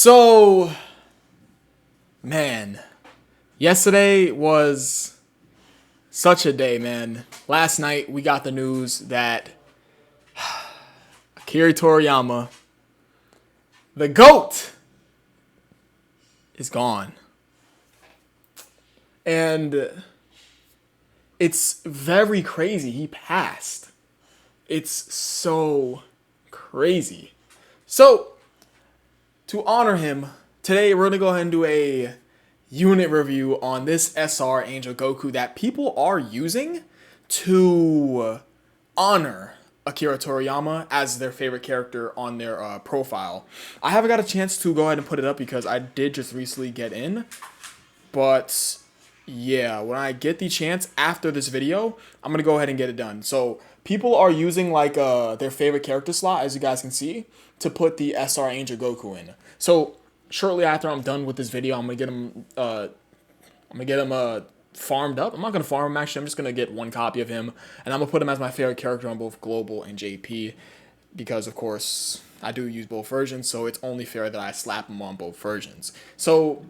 So, man, yesterday was such a day, man. Last night we got the news that Akira Toriyama, the GOAT, is gone. And it's very crazy. He passed. It's so crazy. So, to honor him, today we're going to go ahead and do a unit review on this SR Angel Goku that people are using to honor Akira Toriyama as their favorite character on their profile. I haven't got a chance to go ahead and put it up because I did just recently get in. But yeah, when I get the chance after this video, I'm going to go ahead and get it done. So people are using like their favorite character slot, as you guys can see, to put the SR Angel Goku in. So shortly after I'm done with this video, I'm gonna get him farmed up. I'm not gonna farm him actually. I'm just gonna get one copy of him, and I'm gonna put him as my favorite character on both Global and JP, because of course I do use both versions. So it's only fair that I slap him on both versions. So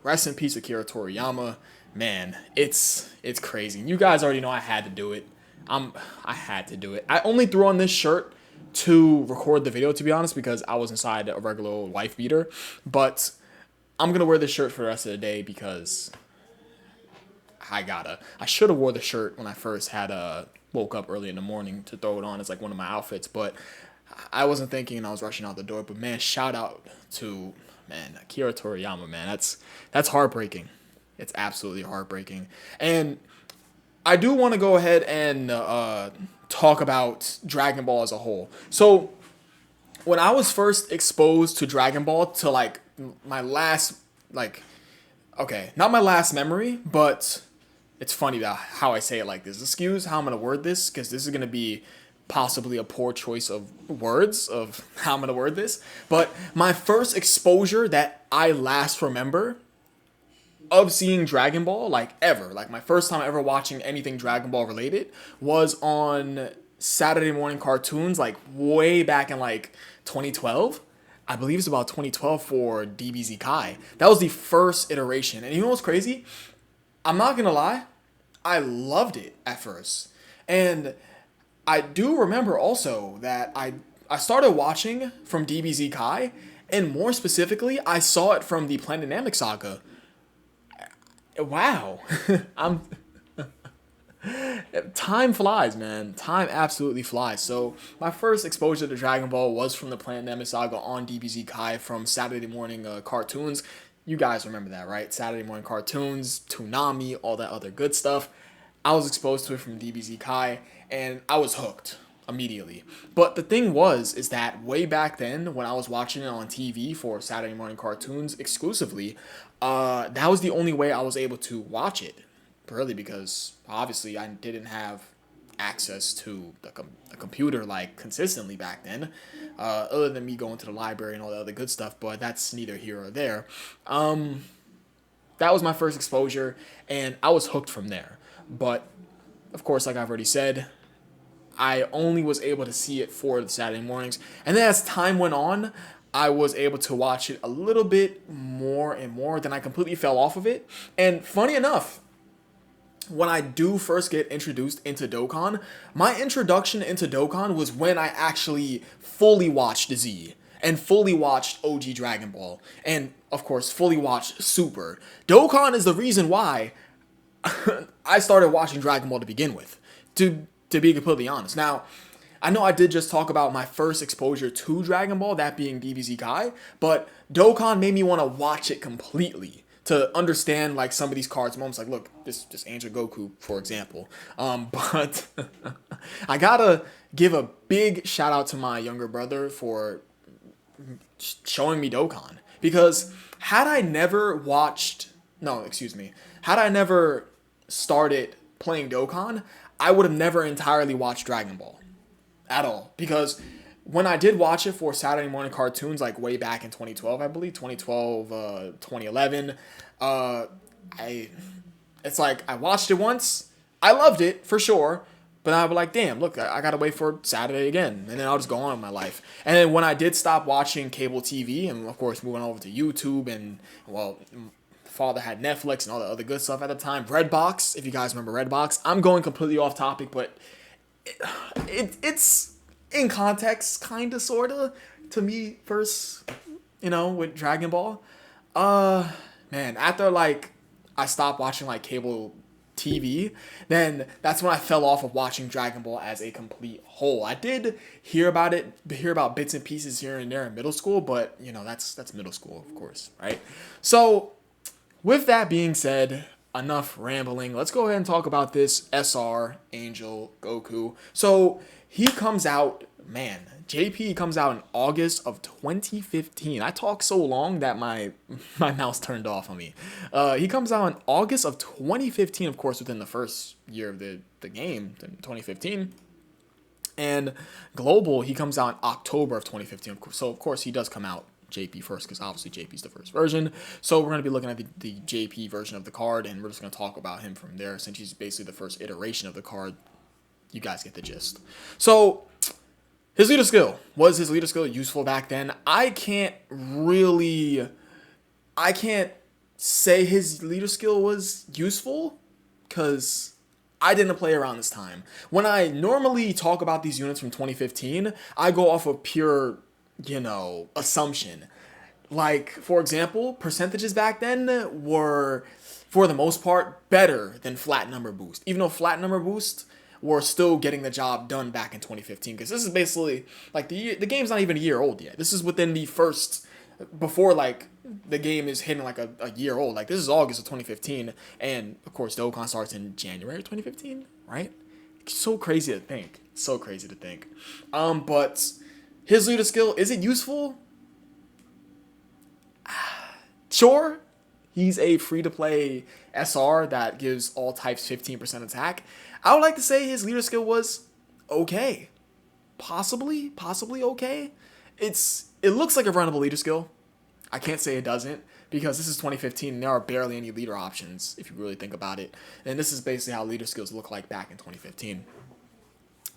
rest in peace, Akira Toriyama. Man, it's crazy. You guys already know I had to do it. I had to do it. I only threw on this shirt to record the video, to be honest, because I was inside a regular old wife beater. But I'm gonna wear this shirt for the rest of the day because I should have wore the shirt when I first had woke up early in the morning to throw it on as like one of my outfits, but I wasn't thinking and I was rushing out the door. But man, shout out to Akira Toriyama, man. That's heartbreaking. It's absolutely heartbreaking. And I do want to go ahead and talk about Dragon Ball as a whole. So when I was first exposed to Dragon Ball, to like my last, not my last memory, but it's funny that how I say it like this. Excuse how I'm going to word this, because this is going to be possibly a poor choice of words of how I'm going to word this. But my first exposure that I last remember of seeing Dragon Ball, like ever, like my first time ever watching anything Dragon Ball related, was on Saturday morning cartoons, like way back in like 2012. I believe it's about 2012 for DBZ Kai. That was the first iteration. And you know what's crazy? I'm not gonna lie, I loved it at first. And I do remember also that I started watching from DBZ Kai, and more specifically, I saw it from the Planet Namek saga. Wow. Time flies, man. Time absolutely flies. So my first exposure to Dragon Ball was from the Planet Namek saga on DBZ Kai from Saturday morning cartoons. You guys remember that, right? Saturday morning cartoons, Toonami, all that other good stuff. I was exposed to it from DBZ Kai, and I was hooked immediately. But the thing is that way back then, when I was watching it on TV for Saturday morning cartoons exclusively, that was the only way I was able to watch it. Really, because obviously I didn't have access to the computer like consistently back then, other than me going to the library and all the other good stuff. But that's neither here or there. That was my first exposure, and I was hooked from there. But of course, like I've already said, I only was able to see it for the Saturday mornings. And then as time went on, I was able to watch it a little bit more and more. Then I completely fell off of it. And funny enough, when I do first get introduced into Dokkan, my introduction into Dokkan was when I actually fully watched Z and fully watched OG Dragon Ball. And of course, fully watched Super. Dokkan is the reason why I started watching Dragon Ball to begin with, to be completely honest. Now, I know I did just talk about my first exposure to Dragon Ball, that being DBZ Kai, but Dokkan made me want to watch it completely to understand like some of these cards moments. Like, look, this Angel Goku, for example. But I gotta give a big shout out to my younger brother for showing me Dokkan, because had I never started playing Dokkan, I would have never entirely watched Dragon Ball at all. Because when I did watch it for Saturday morning cartoons, like way back in 2012, I believe, 2012, 2011, it's like I watched it once. I loved it for sure, But I'll be like, damn, look, I gotta wait for Saturday again, and then I'll just go on with my life. And then when I did stop watching cable TV, and of course moving over to YouTube, and well, father had Netflix and all the other good stuff at the time. Redbox, if you guys remember Redbox. I'm going completely off topic, but it's in context, kinda, sorta, to me first, with Dragon Ball. Man, after like I stopped watching like cable TV, then that's when I fell off of watching Dragon Ball as a complete whole. I did hear about bits and pieces here and there in middle school, but that's middle school, of course, right? So, with that being said, enough rambling. Let's go ahead and talk about this SR Angel Goku. So, he comes out, man, JP comes out in August of 2015. I talked so long that my mouse turned off on me. He comes out in August of 2015, of course, within the first year of the game, in 2015. And global, he comes out in October of 2015. So, of course, he does come out JP first, because obviously JP's the first version. So we're going to be looking at the JP version of the card, and we're just going to talk about him from there, since he's basically the first iteration of the card. You guys get the gist. So, his leader skill. Was his leader skill useful back then? I can't say his leader skill was useful, because I didn't play around this time. When I normally talk about these units from 2015, I go off of pure, assumption. Like, for example, percentages back then were, for the most part, better than flat number boost. Even though flat number boost were still getting the job done back in 2015. Because this is basically, like, the game's not even a year old yet. This is within the first, before, like, the game is hitting, like, a year old. Like, this is August of 2015. And, of course, Dokkan starts in January of 2015, right? So crazy to think. But his leader skill, is it useful? Sure. He's a free-to-play SR that gives all types 15% attack. I would like to say his leader skill was okay. Possibly okay. It looks like a runnable leader skill. I can't say it doesn't, because this is 2015 and there are barely any leader options, if you really think about it. And this is basically how leader skills look like back in 2015.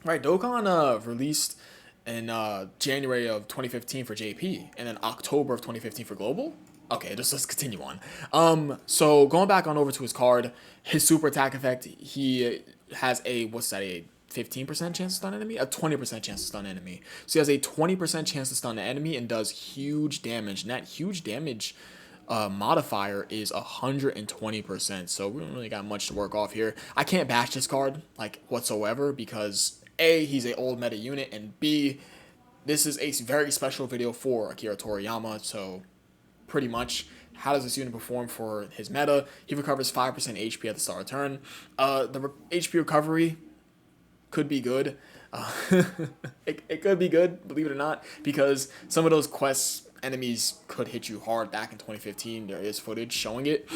Right, Dokkan released in January of 2015 for JP, and then October of 2015 for Global. Okay, let's continue on. So going back on over to his card, his super attack effect, he has a 15% chance to stun enemy? A 20% chance to stun enemy. So he has a 20% chance to stun the enemy and does huge damage. And that huge damage modifier is 120%. So we don't really got much to work off here. I can't bash this card, like, whatsoever, because A, he's an old meta unit, and B, this is a very special video for Akira Toriyama, so pretty much, how does this unit perform for his meta? He recovers 5% HP at the start of turn. The HP recovery could be good. It could be good, believe it or not, because some of those quests enemies could hit you hard back in 2015. There is footage showing it.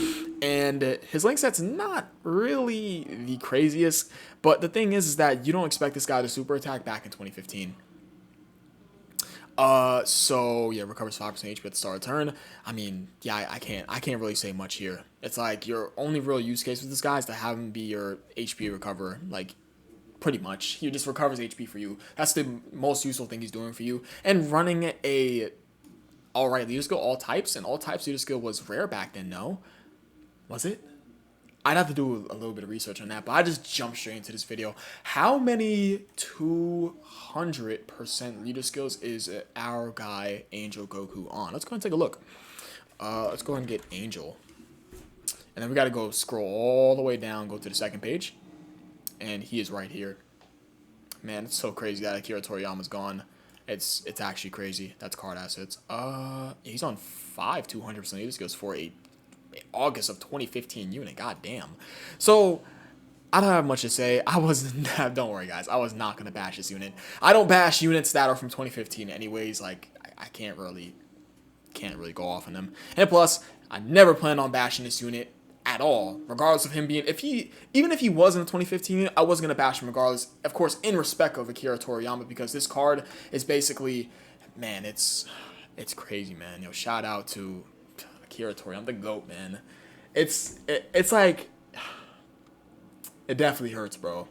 And his link set's not really the craziest, but the thing is that you don't expect this guy to super attack back in 2015. So yeah, recovers 5% HP at the start of turn. I mean, yeah, I can't really say much here. It's like your only real use case with this guy is to have him be your HP recover, like, pretty much. He just recovers HP for you. That's the most useful thing he's doing for you. And running a alright leader skill, all types, and all types leader skill was rare back then, no? Was it? I'd have to do a little bit of research on that, but I just jumped straight into this video. How many 200% leader skills is our guy Angel Goku on? Let's go and take a look. Let's go ahead and get Angel. And then we got to go scroll all the way down, go to the second page. And he is right here. Man, it's so crazy that Akira Toriyama's gone. It's actually crazy. That's card assets. He's on 200% leader skills for a August of 2015 unit. God damn. So I don't have much to say. Don't worry guys, I was not gonna bash this unit. I don't bash units that are from 2015 anyways. Like, I can't really go off on them. And plus, I never plan on bashing this unit at all, regardless of him being, even if he was in the 2015 unit, I wasn't gonna bash him regardless, of course, in respect of Akira Toriyama, because this card is basically, man, it's crazy, man. Yo, shout out to Akira Toriyama, the GOAT, man. It's like, it definitely hurts, bro.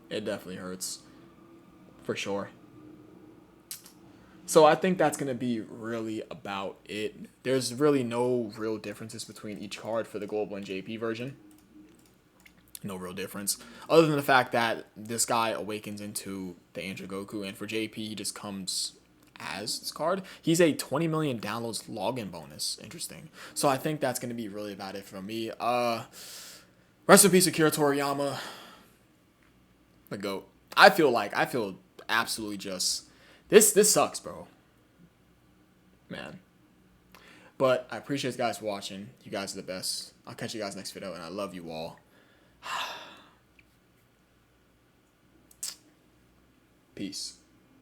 It definitely hurts. For sure. So I think that's going to be really about it. There's really no real differences between each card for the Global and JP version. No real difference. Other than the fact that this guy awakens into the Angel Goku, and for JP, he just comes as this card. He's a 20 million downloads login bonus. Interesting. So I think that's going to be really about it for me. Rest in peace, Akira Toriyama. The GOAT. I feel absolutely just this sucks, bro. Man. But I appreciate you guys watching. You guys are the best. I'll catch you guys next video, and I love you all. Peace.